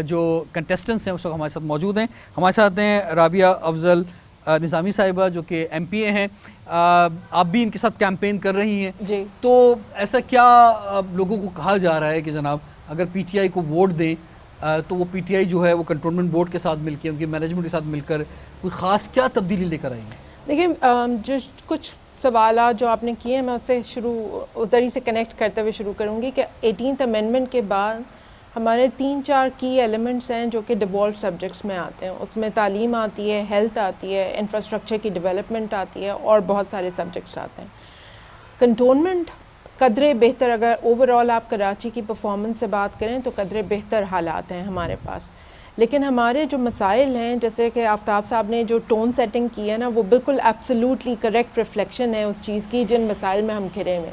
جو کنٹیسٹنٹس ہیں اس وقت ہمارے ساتھ موجود ہیں. ہمارے ساتھ ہیں رابعہ افضل نظامی صاحبہ جو کہ ایم پی اے ہیں, آپ بھی ان کے ساتھ کیمپین کر رہی ہیں. جی. تو ایسا کیا لوگوں کو کہا جا رہا ہے کہ جناب اگر پی ٹی آئی کو ووٹ دیں تو وہ پی ٹی آئی جو ہے وہ کنٹونمنٹ بورڈ کے ساتھ مل کے, ان کی مینجمنٹ کے ساتھ مل کر کوئی خاص کیا تبدیلی لے کر آئیں گے؟ دیکھیں, جو کچھ سوالات جو آپ نے کیے ہیں میں اس سے ادھر ہی سے کنیکٹ کرتے ہوئے شروع کروں گی کہ 18th امینڈمنٹ کے بعد ہمارے 3-4 کی ایلیمنٹس ہیں جو کہ ڈیفالٹ سبجیکٹس میں آتے ہیں. اس میں تعلیم آتی ہے, ہیلتھ آتی ہے, انفراسٹرکچر کی ڈیولپمنٹ آتی ہے, اور بہت سارے سبجیکٹس آتے ہیں. کنٹونمنٹ قدرے بہتر, اگر اوور آل آپ کراچی کی پرفارمنس سے بات کریں تو قدرے بہتر حالات ہیں ہمارے پاس, لیکن ہمارے جو مسائل ہیں جیسے کہ آفتاب صاحب نے جو ٹون سیٹنگ کی ہے نا, وہ بالکل ایبسلیوٹلی کریکٹ ریفلیکشن ہے اس چیز کی جن مسائل میں ہم گھرے ہوئے.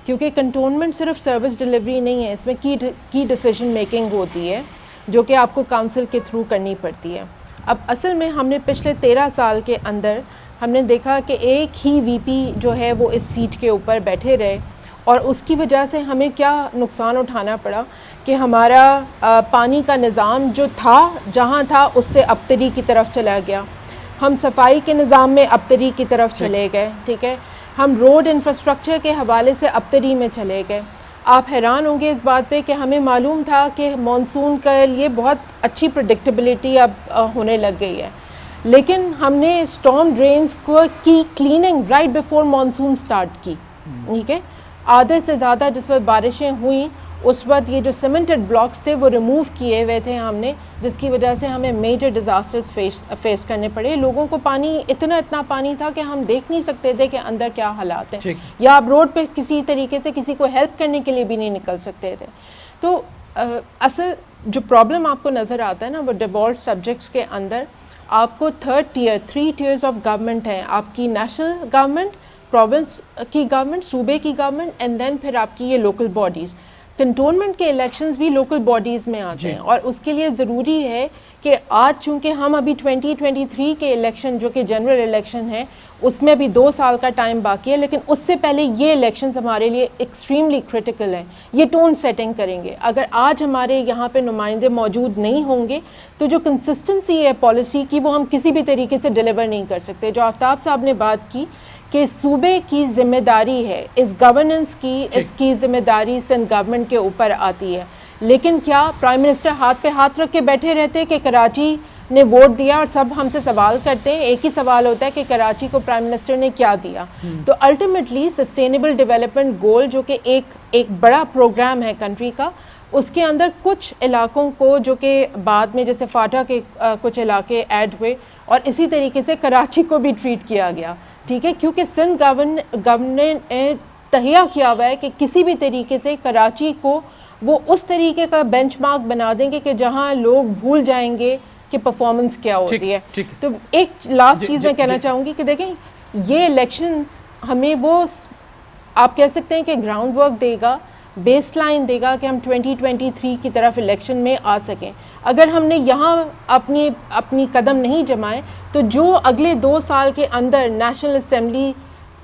کیونکہ کنٹونمنٹ صرف سروس ڈلیوری نہیں ہے, اس میں کی ڈیسیجن میکنگ ہوتی ہے جو کہ آپ کو کونسل کے تھرو کرنی پڑتی ہے. اب اصل میں ہم نے پچھلے 13 سال کے اندر ہم نے دیکھا کہ ایک ہی وی پی جو ہے وہ اس سیٹ کے اوپر بیٹھے رہے, اور اس کی وجہ سے ہمیں کیا نقصان اٹھانا پڑا کہ ہمارا پانی کا نظام جو تھا جہاں تھا اس سے ابتری کی طرف چلا گیا. ہم صفائی کے نظام میں ابتری کی طرف چلے گئے. ٹھیک ہے, ہم روڈ انفراسٹرکچر کے حوالے سے ابتری میں چلے گئے. آپ حیران ہوں گے اس بات پہ کہ ہمیں معلوم تھا کہ مانسون کے لیے بہت اچھی پریڈکٹیبلٹی اب ہونے لگ گئی ہے, لیکن ہم نے اسٹارم ڈرینز کی cleaning right before monsoon start کی. ٹھیک ہے, آدھے سے زیادہ جس وقت بارشیں ہوئیں اس وقت یہ جو سیمنٹڈ بلاکس تھے وہ ریموو کیے ہوئے تھے ہم نے, جس کی وجہ سے ہمیں میجر ڈیزاسٹرز فیس کرنے پڑے. لوگوں کو پانی اتنا پانی تھا کہ ہم دیکھ نہیں سکتے تھے کہ اندر کیا حالات ہیں, یا آپ روڈ پہ کسی طریقے سے کسی کو ہیلپ کرنے کے لیے بھی نہیں نکل سکتے تھے. تو اصل جو پرابلم آپ کو نظر آتا ہے نا وہ ڈیفالٹ سبجیکٹس کے اندر آپ کو 3 ٹیئرز آف گورنمنٹ ہیں, آپ کی نیشنل گورنمنٹ, پروونس کی گورنمنٹ, صوبے کی گورنمنٹ, اینڈ دین پھر آپ کی یہ لوکل باڈیز. کنٹونمنٹ کے الیکشنز بھی لوکل باڈیز میں آتے ہیں, اور اس کے لیے ضروری ہے کہ آج چونکہ ہم ابھی 2023 کے الیکشن جو کہ جنرل الیکشن ہے اس میں بھی 2 سال کا ٹائم باقی ہے, لیکن اس سے پہلے یہ الیکشنز ہمارے لیے ایکسٹریملی کرٹیکل ہیں. یہ ٹون سیٹنگ کریں گے. اگر آج ہمارے یہاں پہ نمائندے موجود نہیں ہوں گے تو جو کنسسٹنسی ہے پالیسی کی وہ ہم کسی بھی طریقے سے ڈیلیور نہیں کر سکتے. جو آفتاب صاحب نے بات کی کہ صوبے کی ذمہ داری ہے, اس گورننس کی, اس کی ذمہ داری سندھ گورنمنٹ کے اوپر آتی ہے, لیکن کیا پرائم منسٹر ہاتھ پہ ہاتھ رکھ کے بیٹھے رہتے کہ کراچی نے ووٹ دیا, اور سب ہم سے سوال کرتے ہیں, ایک ہی سوال ہوتا ہے کہ کراچی کو پرائم منسٹر نے کیا دیا. تو الٹیمیٹلی سسٹینیبل ڈیولپمنٹ گول جو کہ ایک بڑا پروگرام ہے کنٹری کا, اس کے اندر کچھ علاقوں کو جو کہ بعد میں جیسے فاٹا کے کچھ علاقے ایڈ ہوئے اور اسی طریقے سے کراچی کو بھی ٹریٹ کیا گیا, ٹھیک ہے, کیونکہ سندھ گورنمنٹ نے تہیہ کیا ہوا ہے کہ کسی بھی طریقے سے کراچی کو وہ اس طریقے کا بینچ مارک بنا دیں گے کہ جہاں لوگ بھول جائیں گے کہ پرفارمنس کیا ہوتی ہے. تو ایک لاسٹ چیز میں کہنا چاہوں گی کہ دیکھیں یہ الیکشنز ہمیں وہ آپ کہہ سکتے ہیں کہ گراؤنڈ ورک دے گا, بیس لائن دے گا کہ ہم 2023 کی طرف الیکشن میں آ سکیں. اگر ہم نے یہاں اپنی قدم نہیں جمائے تو جو اگلے 2 سال کے اندر نیشنل اسمبلی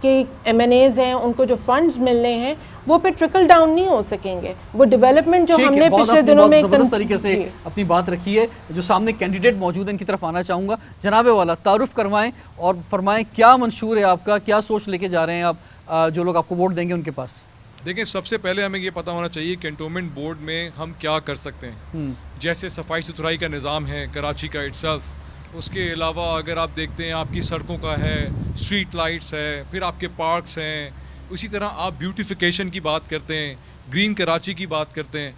کے ایم این ایز ہیں ان کو جو فنڈز ملنے ہیں وہ پہ ٹرکل ڈاؤن نہیں ہو سکیں گے. وہ ڈیولپمنٹ جو ہم نے پچھلے دنوں میں زبردست طریقے سے اپنی بات رکھی ہے. جو سامنے کینڈیڈیٹ موجود ہیں ان کی طرف آنا چاہوں گا. جناب والا تعارف کروائیں اور فرمائیں کیا منشور ہے آپ کا, کیا سوچ لے کے جا رہے ہیں آپ جو لوگ آپ کو ووٹ دیں گے ان کے پاس. دیکھیں سب سے پہلے ہمیں یہ پتہ ہونا چاہیے کنٹونمنٹ بورڈ میں ہم کیا کر سکتے ہیں. جیسے صفائی ستھرائی کا نظام ہے کراچی کا اٹسیلف, اس کے علاوہ اگر آپ دیکھتے ہیں آپ کی سڑکوں کا ہے, اسٹریٹ لائٹس ہے, پھر آپ کے پارکس ہیں, اسی طرح آپ بیوٹیفیکیشن کی بات کرتے ہیں, گرین کراچی کی بات کرتے ہیں.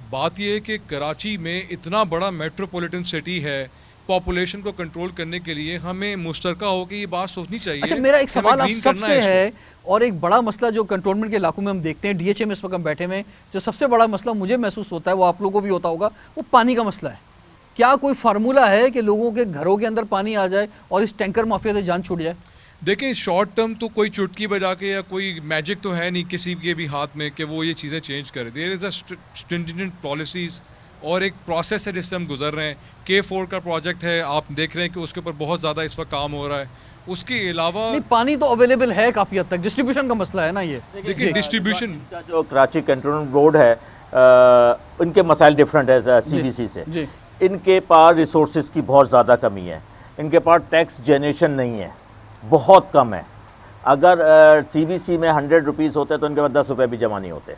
بات یہ ہے کہ کراچی میں اتنا بڑا میٹروپولیٹن سٹی ہے, پاپولیشن کو کنٹرول کرنے کے لیے ہمیں مشترکہ ہو کے یہ بات سوچنی چاہیے. اچھا میرا ایک سوال آپ سب سے ہے, اور ایک بڑا مسئلہ جو کنٹونمنٹ کے علاقوں میں ہم دیکھتے ہیں, ڈی ایچ اے میں اس وقت ہم بیٹھے ہوئے ہیں, جو سب سے بڑا مسئلہ مجھے محسوس ہوتا ہے, وہ آپ لوگوں کو بھی ہوتا ہوگا, وہ پانی کا مسئلہ ہے. کیا کوئی فارمولہ ہے کہ لوگوں کے گھروں کے اندر پانی آ جائے اور اس ٹینکر مافیا سے جان چھوٹ جائے؟ دیکھیں شارٹ ٹرم تو کوئی چٹکی بجا کے یا کوئی میجک تو ہے نہیں کسی کے بھی ہاتھ میں کہ وہ یہ چیزیں چینج کرے. دیر از اے اسٹرنجنٹ پالیسیز اور ایک پروسیس ہے جس سے ہم گزر رہے ہیں. K4 کا پروجیکٹ ہے, آپ دیکھ رہے ہیں کہ اس کے اوپر بہت زیادہ اس وقت کام ہو رہا ہے. اس کے علاوہ پانی تو اویلیبل ہے کافی حد تک, ڈسٹریبیوشن کا مسئلہ ہے نا. یہ دیکھیں ڈسٹریبیوشن کا جو کراچی کنٹونمنٹ بورڈ ہے ان کے مسائل ڈفرینٹ ہے سی بی سی سے. ان کے پاس ریسورسز کی بہت زیادہ کمی ہے, ان کے پاس ٹیکس جنریشن نہیں ہے, بہت کم ہے. اگر سی بی سی میں 100 روپیز ہوتے تو ان کے پاس 10 روپے بھی جمع نہیں ہوتے.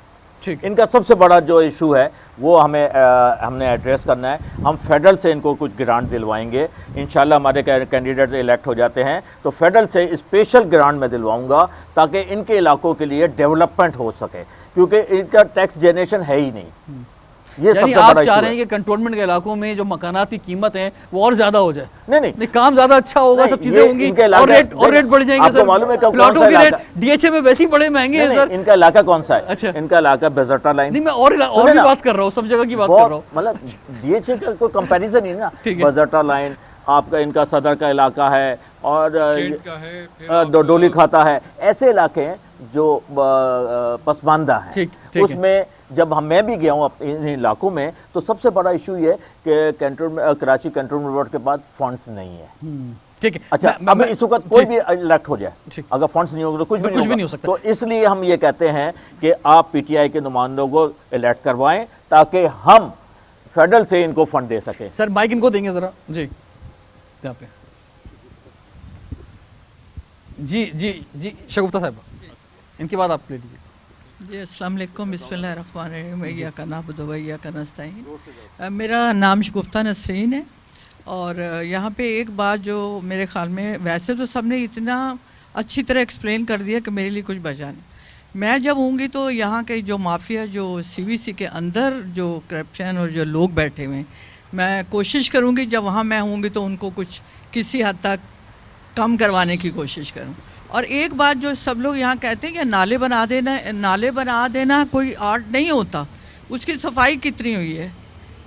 ان کا سب سے بڑا جو ایشو ہے وہ ہم نے ایڈریس کرنا ہے. ہم فیڈرل سے ان کو کچھ گرانٹ دلوائیں گے انشاءاللہ. ہمارے کینڈیڈیٹ الیکٹ ہو جاتے ہیں تو فیڈرل سے اسپیشل گرانٹ میں دلواؤں گا تاکہ ان کے علاقوں کے لیے ڈیولپمنٹ ہو سکے, کیونکہ ان کا ٹیکس جنریشن ہے ہی نہیں. یعنی آپ چاہ رہے ہیں کہ کنٹونمنٹ کے علاقوں میں جو مکانات کی قیمت ہے وہ اور زیادہ ہو جائے؟ نہیں, کام زیادہ اچھا ہوگا, سب چیزیں ہوں گی اور ریٹ بڑھ جائیں گے. سر پلاٹوں کے ریٹ ڈی ایچ اے میں ویسے ہی بڑے مہنگے ہیں سر. ان کا علاقہ کون سا ہے؟ اچھا ان کا علاقہ بیزرٹا لائن. نہیں میں اور بھی بات کر رہا ہوں, سب جگہ کی بات کر رہا ہوں. مطلب ڈی ایچ اے کا کوئی کمپیریزن نہیں نا. بیزرٹا لائن آپ کا, ان کا صدر کا علاقہ ہے اور ڈولی کھاتا ہے. ایسے علاقے ہیں جو پسماندہ ہیں. اس میں جب میں بھی گیا ہوں ان علاقوں میں تو سب سے بڑا ایشو یہ ہے کہ کراچی کنٹونمنٹ بورڈ کے پاس فنڈز نہیں ہے. ٹھیک ہے, اچھا اب اس وقت کوئی بھی الیکٹ ہو جائے, اگر فنڈز نہیں ہوگا تو کچھ بھی نہیں ہو سکتا. تو اس لیے ہم یہ کہتے ہیں کہ آپ پی ٹی آئی کے نمائندوں کو الیکٹ کروائیں تاکہ ہم فیڈرل سے ان کو فنڈ دے سکیں. سر مائک ان کو دیں گے ذرا. جی یہاں پہ جی شگفتہ صاحب, ان کے بعد آپ لے لیجیے. جی السلام علیکم, بسم اللہ الرحمن الرحیم. ایاک نعبد و ایاک نستعین. میرا نام شگفتہ نسرین ہے اور یہاں پہ ایک بات جو میرے خیال میں ویسے تو سب نے اتنا اچھی طرح ایکسپلین کر دیا کہ میرے لیے کچھ بچا نہیں. میں جب ہوں گی تو یہاں کے جو مافیا جو سی وی سی کے اندر جو کرپشن اور جو لوگ بیٹھے ہوئے ہیں, میں کوشش کروں گی جب وہاں میں ہوں گی تو ان کو کچھ کسی حد تک کم کروانے کی کوشش کروں. اور ایک بات جو سب لوگ یہاں کہتے ہیں کہ نالے بنا دینا کوئی آرٹ نہیں ہوتا. اس کی صفائی کتنی ہوئی ہے,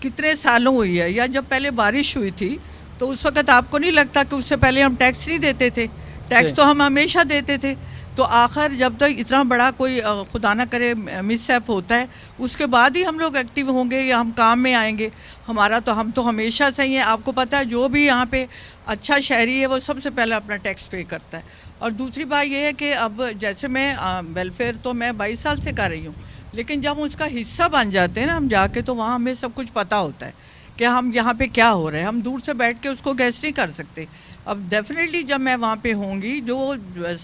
کتنے سالوں ہوئی ہے. یا جب پہلے بارش ہوئی تھی تو اس وقت آپ کو نہیں لگتا کہ اس سے پہلے ہم ٹیکس نہیں دیتے تھے؟ ٹیکس تو ہم ہمیشہ دیتے تھے. تو آخر جب تک اتنا بڑا کوئی خدا نہ کرے مس ایپ ہوتا ہے اس کے بعد ہی ہم لوگ ایکٹیو ہوں گے یا ہم کام میں آئیں گے. ہم تو ہمیشہ سے ہی ہیں. آپ کو پتہ ہے جو بھی یہاں پہ اچھا شہری ہے وہ سب سے پہلے اپنا ٹیکس پے کرتا ہے. اور دوسری بات یہ ہے کہ اب جیسے میں ویلفیئر تو میں 22 سال سے کر رہی ہوں, لیکن جب اس کا حصہ بن جاتے ہیں نا ہم جا کے, تو وہاں ہمیں سب کچھ پتہ ہوتا ہے کہ ہم یہاں پہ کیا ہو رہا ہے. ہم دور سے بیٹھ کے اس کو گیس نہیں کر سکتے. اب ڈیفینیٹلی جب میں وہاں پہ ہوں گی, جو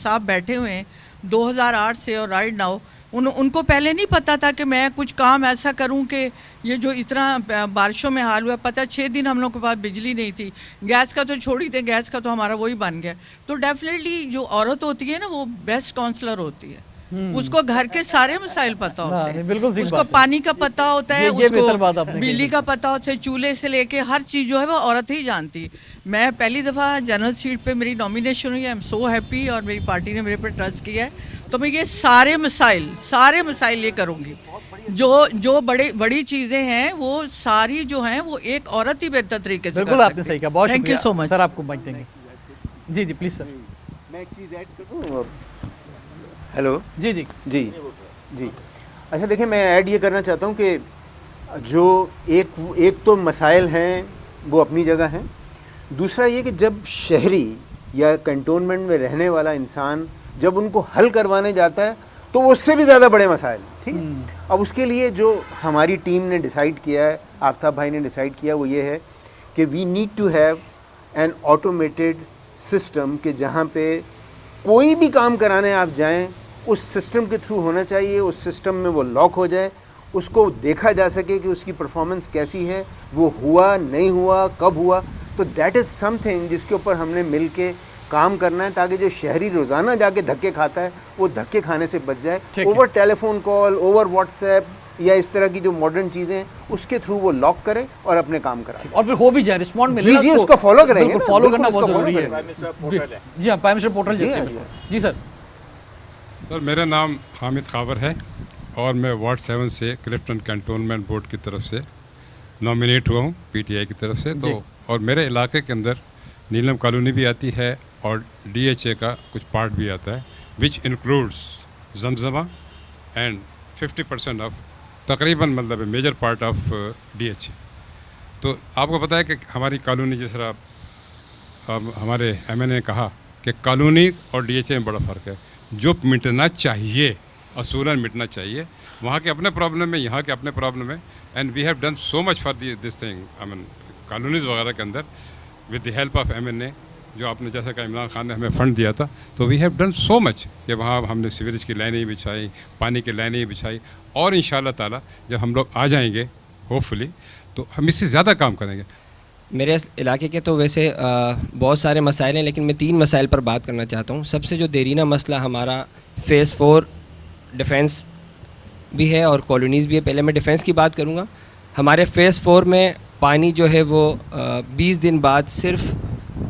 صاحب بیٹھے ہوئے ہیں 2008 سے اور رائٹ ناؤ, ان کو پہلے نہیں پتہ تھا کہ میں کچھ کام ایسا کروں کہ یہ جو اتنا بارشوں میں حال ہوا. پتہ 6 دن ہم لوگ کے پاس بجلی نہیں تھی. گیس کا تو چھوڑ ہی دیں, گیس کا تو ہمارا وہی بن گیا. تو ڈیفینیٹلی جو عورت ہوتی ہے نا وہ بیسٹ کاؤنسلر ہوتی ہے. اس کو گھر کے سارے مسائل پتہ ہوتے ہیں, بالکل صحیح اس کو بات ہے. پانی کا پتہ ہوتا ہے, یہ اس بہتر بات آپ کو نے کہی. بجلی کا پتہ ہوتا ہے, چولہے سے لے کے ہر چیز جو ہے وہ عورت ہی جانتی. میں پہلی دفعہ جنرل سیٹ پہ میری نامینیشن ہوئی, آئی ایم سو ہیپی, اور میری پارٹی نے میرے پر ٹرسٹ کیا ہے, تو میں یہ سارے مسائل یہ کروں گی. جو بڑی چیزیں ہیں وہ ساری جو ہیں وہ ایک عورت ہی بہتر طریقے سے. بالکل آپ نے صحیح کہا, بہت تھینک یو شکریہ سو مچ سر. آپ کو مائک دیں گے. جی جی پلیز سر. میں ایک چیز ایڈ کر دوں. ہیلو. جی جی جی جی. اچھا دیکھیں, میں ایڈ یہ کرنا چاہتا ہوں کہ جو ایک تو مسائل ہیں وہ اپنی جگہ ہیں. دوسرا یہ کہ جب شہری یا کنٹونمنٹ میں رہنے والا انسان جب ان کو حل کروانے جاتا ہے تو وہ اس سے بھی زیادہ بڑے مسائل, ٹھیک ہے. اب اس کے لیے جو ہماری ٹیم نے ڈیسائیڈ کیا ہے, آفتاب بھائی نے ڈیسائیڈ کیا, وہ یہ ہے کہ we need to have an automated system, کہ جہاں پہ کوئی بھی کام کرانے آپ جائیں اس سسٹم کے تھرو ہونا چاہیے. اس سسٹم میں وہ لاک ہو جائے, اس کو دیکھا جا سکے کہ اس کی پرفارمنس کیسی ہے, وہ ہوا نہیں ہوا, کب ہوا. تو دیٹ از سم تھنگ جس کے اوپر ہم نے مل کے کام کرنا ہے, تاکہ جو شہری روزانہ جا کے دھکے کھاتا ہے وہ دھکے کھانے سے بچ جائے. Over telephone call, over WhatsApp یا اس طرح کی جو ماڈرن چیزیں اس کے تھرو وہ لاک کرے اور اپنے کام کرائے, اور پھر ہو بھی جائے, رسپونڈ ملے. جی اس کو فالو کریں گے, فالو کرنا بہت ضروری ہے. جی ہاں, پرائم منسٹر پورٹل جیسے. جی سر. سر میرا نام حامد خاور ہے اور میں وارڈ 7 سے کلفٹن کنٹونمنٹ بورڈ کی طرف سے نامینیٹ ہوا ہوں پی ٹی آئی کی طرف سے. تو اور میرے علاقے کے اندر نیلم کالونی بھی آتی ہے اور ڈی ایچ اے کا کچھ پارٹ بھی آتا ہے, which includes Zamzama and 50% of تقریباً مطلب major part of D H A. تو آپ کو پتہ ہے کہ ہماری کالونی, جس طرح ہمارے ایم این اے نے کہا کہ کالونیز اور ڈی ایچ اے میں بڑا فرق ہے. جو مٹنا چاہیے اصولاً مٹنا چاہیے, وہاں کے اپنے پرابلم ہے, یہاں کے اپنے پرابلم ہے. And we have done so much for this thing, I mean colonies وغیرہ کے اندر with the help of M N A, جو آپ نے جیسا کہ عمران خان نے ہمیں فنڈ دیا تھا. تو وی ہیو ڈن سو مچ کہ وہاں ہم نے سیوریج کی لائنیں بچھائی, پانی کی لائنیں بچھائی, اور ان شاء اللہ تعالیٰ جب ہم لوگ آ جائیں گے ہوپ فلی تو ہم اس سے زیادہ کام کریں گے. میرے علاقے کے تو ویسے بہت سارے مسائل ہیں, لیکن میں 3 مسائل پر بات کرنا چاہتا ہوں. سب سے جو دیرینہ مسئلہ ہمارا فیز 4 ڈیفینس بھی ہے اور کالونیز بھی ہے. پہلے میں ڈیفینس کی بات کروں گا. ہمارے فیز 4 میں پانی جو ہے وہ 20 دن بعد صرف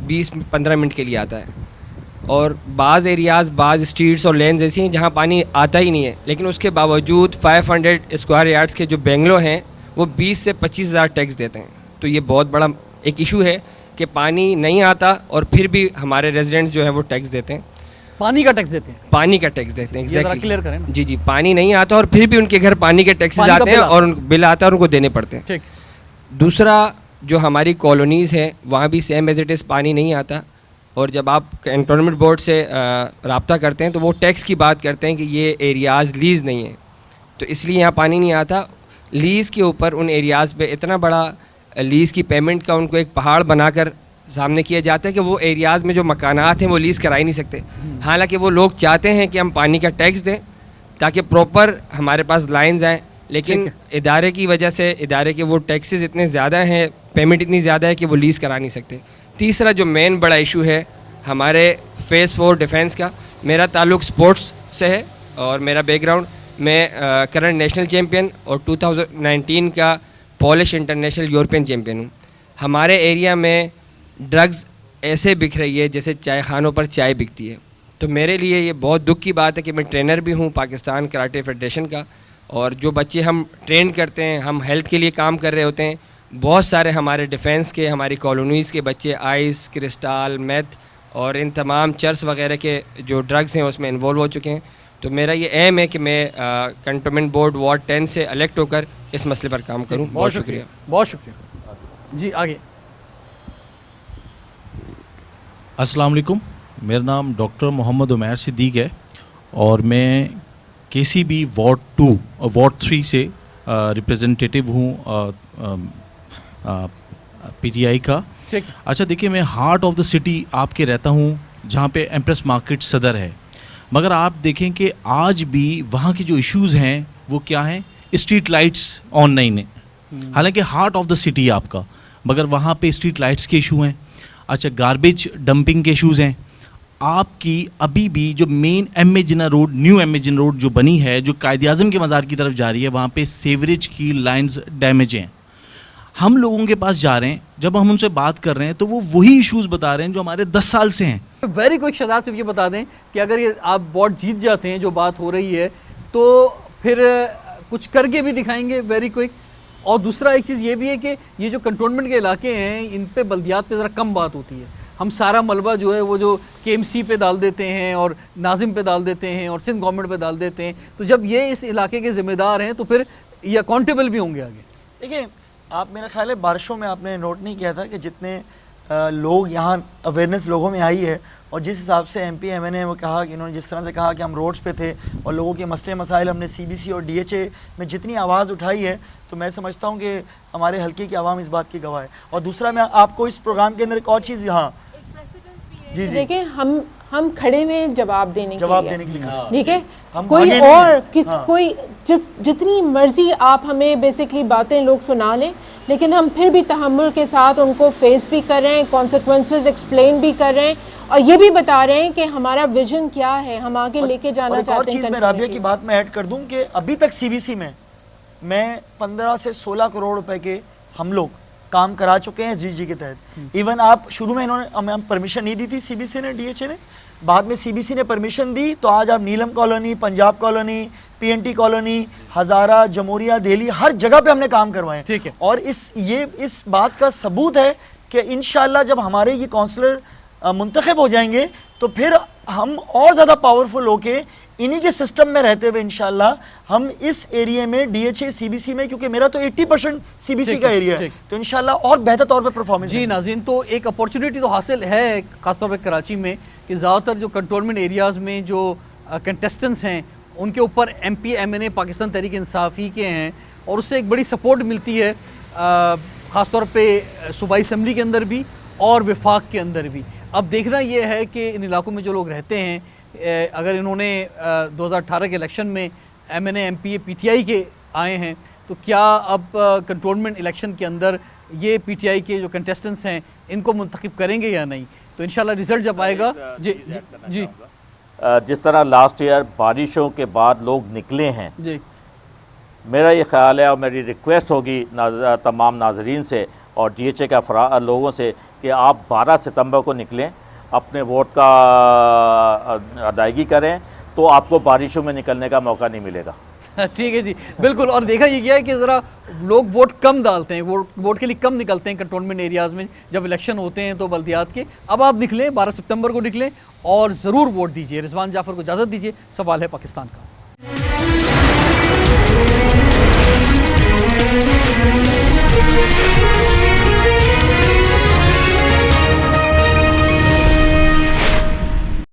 20-15 منٹ کے لیے آتا ہے, اور بعض ایریاز, بعض اسٹریٹس اور لینز ایسی ہیں جہاں پانی آتا ہی نہیں ہے, لیکن اس کے باوجود 500 اسکوائر یارڈس کے جو بنگلو ہیں وہ 20 سے 25 ہزار ٹیکس دیتے ہیں. تو یہ بہت بڑا ایک ایشو ہے کہ پانی نہیں آتا اور پھر بھی ہمارے ریزیڈنٹس جو ہے وہ ٹیکس دیتے ہیں. پانی کا ٹیکس دیتے ہیں؟ پانی کا ٹیکس دیتے ہیں, ایگزیکٹلی. کلیئر کریں. جی جی, پانی نہیں آتا اور پھر بھی ان کے گھر پانی کے ٹیکسز آتے ہیں اور بل آتا ہے اور ان کو دینے پڑتے ہیں. ٹھیک. دوسرا, جو ہماری کالونیز ہیں وہاں بھی سیم ایز اٹ از پانی نہیں آتا, اور جب آپ کنٹونمنٹ بورڈ سے رابطہ کرتے ہیں تو وہ ٹیکس کی بات کرتے ہیں کہ یہ ایریاز لیز نہیں ہیں, تو اس لیے یہاں پانی نہیں آتا. لیز کے اوپر ان ایریاز پہ اتنا بڑا لیز کی پیمنٹ کا ان کو ایک پہاڑ بنا کر سامنے کیا جاتا ہے کہ وہ ایریاز میں جو مکانات ہیں وہ لیز کرا ہی نہیں سکتے. حالانکہ وہ لوگ چاہتے ہیں کہ ہم پانی کا ٹیکس دیں تاکہ پراپر ہمارے پاس لائنز آئیں, لیکن ادارے کی وجہ سے, ادارے کے وہ ٹیکسز اتنے زیادہ ہیں, پیمنٹ اتنی زیادہ ہے کہ وہ لیز کرا نہیں سکتے. تیسرا جو مین بڑا ایشو ہے ہمارے فیز 4 ڈیفینس کا, میرا تعلق سپورٹس سے ہے اور میرا بیک گراؤنڈ, میں کرنٹ نیشنل چیمپئن اور 2019 کا پولش انٹرنیشنل یورپین چیمپئن ہوں. ہمارے ایریا میں ڈرگز ایسے بک رہی ہے جیسے چائے خانوں پر چائے بکتی ہے. تو میرے لیے یہ بہت دکھ کی بات ہے کہ میں ٹرینر بھی ہوں پاکستان کراٹے فیڈریشن کا, اور جو بچے ہم ٹرین کرتے ہیں, ہم ہیلتھ کے لیے کام کر رہے ہوتے ہیں, بہت سارے ہمارے ڈیفینس کے, ہماری کالونیز کے بچے آئس, کرسٹال, میتھ اور ان تمام چرس وغیرہ کے جو ڈرگز ہیں اس میں انوالو ہو چکے ہیں. تو میرا یہ ایم ہے کہ میں کنٹونمنٹ بورڈ وارڈ 10 سے الیکٹ ہو کر اس مسئلے پر کام کروں. بہت شکریہ. بہت شکریہ. جی آگے. السلام علیکم, میرا نام ڈاکٹر محمد عمیر صدیق ہے اور میں کے سی بی وارڈ 2 اور وارڈ 3 سے ریپریزنٹیٹیو ہوں پی ٹی آئی کا. اچھا دیکھیے, میں ہارٹ آف دا سٹی آپ کے رہتا ہوں جہاں پہ ایمپریس مارکیٹ صدر ہے, مگر آپ دیکھیں کہ آج بھی وہاں کی جو ایشوز ہیں وہ کیا ہیں, اسٹریٹ لائٹس آن نہیں ہیں, حالانکہ ہارٹ آف دا سٹی آپ کا, مگر وہاں پہ اسٹریٹ لائٹس کے ایشو ہیں. اچھا, گاربیج ڈمپنگ کے ایشوز ہیں. آپ کی ابھی بھی جو مین ایم اے جناح روڈ، نیو ایم اے جناح روڈ جو بنی ہے، جو قائد اعظم کے مزار کی طرف جا رہی ہے، وہاں پہ سیوریج کی لائنز ڈیمیج ہیں. ہم لوگوں کے پاس جا رہے ہیں، جب ہم ان سے بات کر رہے ہیں تو وہ وہی ایشوز بتا رہے ہیں جو ہمارے 10 سال سے ہیں. ویری کوئک شہزاد صرف یہ بتا دیں کہ اگر یہ آپ ووٹ جیت جاتے ہیں، جو بات ہو رہی ہے، تو پھر کچھ کر کے بھی دکھائیں گے ویری کوئک. اور دوسرا ایک چیز یہ بھی ہے کہ یہ جو کنٹونمنٹ کے علاقے ہیں، ان پہ بلدیات پہ ذرا کم بات ہوتی ہے. ہم سارا ملبہ جو ہے وہ جو کے ایم سی پہ ڈال دیتے ہیں اور ناظم پہ ڈال دیتے ہیں اور سندھ گورنمنٹ پہ ڈال دیتے ہیں. تو جب یہ اس علاقے کے ذمہ دار ہیں تو پھر یہ اکاؤنٹیبل بھی ہوں گے آگے. دیکھیں آپ، میرا خیال ہے بارشوں میں آپ نے نوٹ نہیں کیا تھا کہ جتنے لوگ یہاں اویئرنیس لوگوں میں آئی ہے، اور جس حساب سے ایم پی ایم این اے وہ کہا کہ انہوں نے جس طرح سے کہا کہ ہم روڈز پہ تھے اور لوگوں کے مسئلے مسائل ہم نے سی بی سی اور ڈی ایچ اے میں جتنی آواز اٹھائی ہے، تو میں سمجھتا ہوں کہ ہمارے حلقے کی عوام اس بات کی گواہ ہے. اور دوسرا میں آپ کو اس پروگرام کے اندر ایک اور چیز یہاں جی دیکھیں ہم کھڑے ہیں جواب دینے کے لیے، ٹھیک ہے. کوئی اور کوئی جتنی مرضی آپ ہمیں بیسکلی باتیں لوگ سنا لیں، لیکن ہم پھر بھی تحمل کے ساتھ ان کو فیس بھی کر رہے ہیں، کانسیکوینسز ایکسپلین بھی کر رہے ہیں، اور یہ بھی بتا رہے ہیں کہ ہمارا ویژن کیا ہے، ہم آگے لے کے جانا چاہتے ہیں. اور چیز میں رابعہ کی بات میں ایڈ کر دوں کہ ابھی تک سی بی سی میں 15 سے 16 کروڑ روپے کے ہم لوگ کام کرا چکے ہیں جی کے تحت. ایون آپ شروع میں انہوں نے ہمیں پرمیشن نہیں دی تھی سی بی سی نے، ڈی ایچ اے نے، بعد میں سی بی سی نے پرمیشن دی، تو آج آپ نیلم کالونی، پنجاب کالونی، پی این ٹی کالونی، ہزارہ، جمہوریہ، دہلی، ہر جگہ پہ ہم نے کام کروائے. ٹھیک ہے. اور اس بات کا ثبوت ہے کہ انشاءاللہ جب ہمارے یہ کونسلر منتخب ہو جائیں گے تو پھر ہم اور زیادہ پاورفل ہو کے انہی کے سسٹم میں رہتے ہوئے انشاءاللہ ہم اس ایریے میں D H A C B C میں، کیونکہ میرا تو 80% سی بی سی کا ایریا ہے، تو انشاءاللہ اور بہتر طور پہ پرفارمنس. جی ناظرین، تو ایک اپورچونٹی تو حاصل ہے خاص طور پہ کراچی میں کہ زیادہ تر جو کنٹونمنٹ ایریاز میں جو کنٹیسٹنٹس ہیں ان کے اوپر ایم پی ایم این اے پاکستان تحریک انصاف ہی کے ہیں، اور اس سے ایک بڑی سپورٹ ملتی ہے خاص طور پہ صوبائی اسمبلی کے اندر بھی اور وفاق کے اندر بھی. اب دیکھنا یہ ہے کہ ان علاقوں میں جو لوگ رہتے ہیں، اگر انہوں نے 2018 کے الیکشن میں M N A M P A P T I کے آئے ہیں، تو کیا اب کنٹونمنٹ الیکشن کے اندر یہ پی ٹی آئی کے جو کنٹیسٹنٹس ہیں ان کو منتخب کریں گے یا نہیں. تو انشاءاللہ رزلٹ جب آئے گا. جی جس طرح لاسٹ ایئر بارشوں کے بعد لوگ نکلے ہیں، جی میرا یہ خیال ہے اور میری ریکویسٹ ہوگی تمام ناظرین سے اور ڈی ایچ اے کے لوگوں سے کہ آپ 12 ستمبر کو نکلیں، اپنے ووٹ کا ادائیگی کریں، تو آپ کو بارشوں میں نکلنے کا موقع نہیں ملے گا. ٹھیک ہے جی، بالکل. اور دیکھا یہ گیا ہے کہ ذرا لوگ ووٹ کم ڈالتے ہیں، ووٹ کے لیے کم نکلتے ہیں کنٹونمنٹ ایریاز میں جب الیکشن ہوتے ہیں تو بلدیات کے. اب آپ نکلیں، 12 ستمبر کو نکلیں اور ضرور ووٹ دیجیے. رضوان جعفر کو اجازت دیجیے. سوال ہے پاکستان کا.